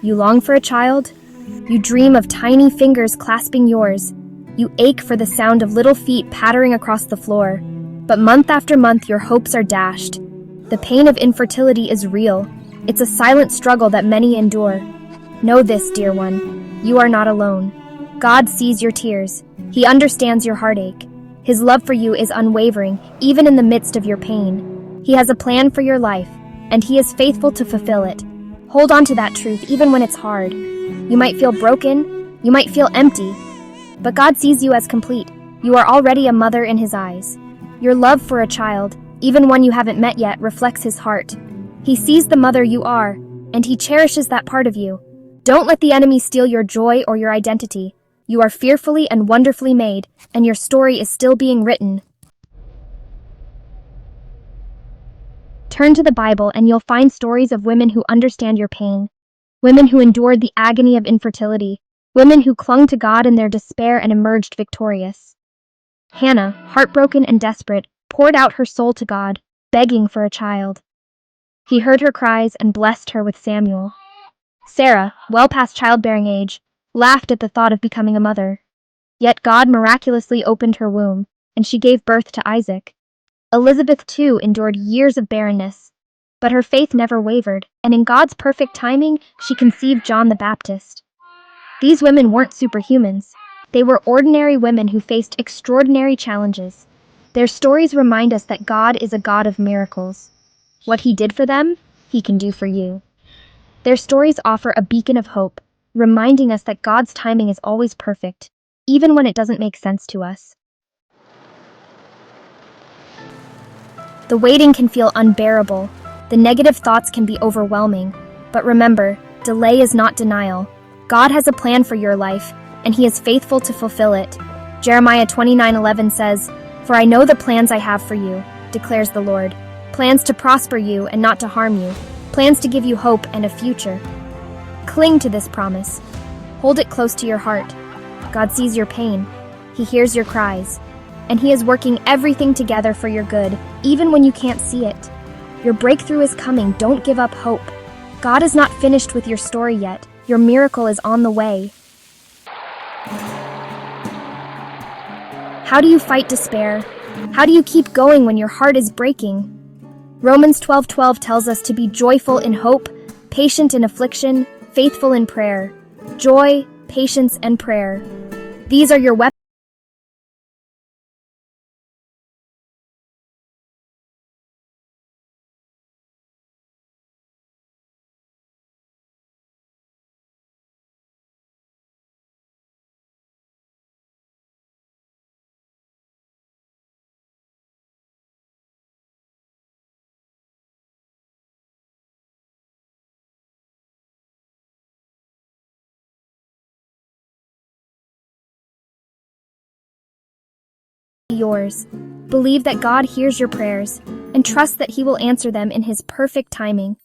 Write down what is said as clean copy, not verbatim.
You long for a child? You dream of tiny fingers clasping yours. You ache for the sound of little feet pattering across the floor. But month after month, your hopes are dashed. The pain of infertility is real. It's a silent struggle that many endure. Know this, dear one, you are not alone. God sees your tears. He understands your heartache. His love for you is unwavering, even in the midst of your pain. He has a plan for your life, and He is faithful to fulfill it. Hold on to that truth even when it's hard. You might feel broken, you might feel empty, but God sees you as complete. You are already a mother in His eyes. Your love for a child, even one you haven't met yet, reflects His heart. He sees the mother you are, and He cherishes that part of you. Don't let the enemy steal your joy or your identity. You are fearfully and wonderfully made, and your story is still being written. Turn to the Bible and you'll find stories of women who understand your pain, women who endured the agony of infertility, women who clung to God in their despair and emerged victorious. Hannah, heartbroken and desperate, poured out her soul to God, begging for a child. He heard her cries and blessed her with Samuel. Sarah, well past childbearing age, laughed at the thought of becoming a mother. Yet God miraculously opened her womb, and she gave birth to Isaac. Elizabeth, too, endured years of barrenness, but her faith never wavered, and in God's perfect timing, she conceived John the Baptist. These women weren't superhumans. They were ordinary women who faced extraordinary challenges. Their stories remind us that God is a God of miracles. What He did for them, He can do for you. Their stories offer a beacon of hope, reminding us that God's timing is always perfect, even when it doesn't make sense to us. The waiting can feel unbearable. The negative thoughts can be overwhelming. But remember, delay is not denial. God has a plan for your life, and He is faithful to fulfill it. Jeremiah 29:11 says, "For I know the plans I have for you, declares the Lord, plans to prosper you and not to harm you, plans to give you hope and a future." Cling to this promise. Hold it close to your heart. God sees your pain. He hears your cries. And He is working everything together for your good, even when you can't see it. Your breakthrough is coming. Don't give up hope. God is not finished with your story yet. Your miracle is on the way. How do you fight despair? How do you keep going when your heart is breaking? Romans 12:12 tells us to be joyful in hope, patient in affliction, faithful in prayer. Joy, patience, and prayer. These are your weapons. Yours. Believe that God hears your prayers, and trust that He will answer them in His perfect timing.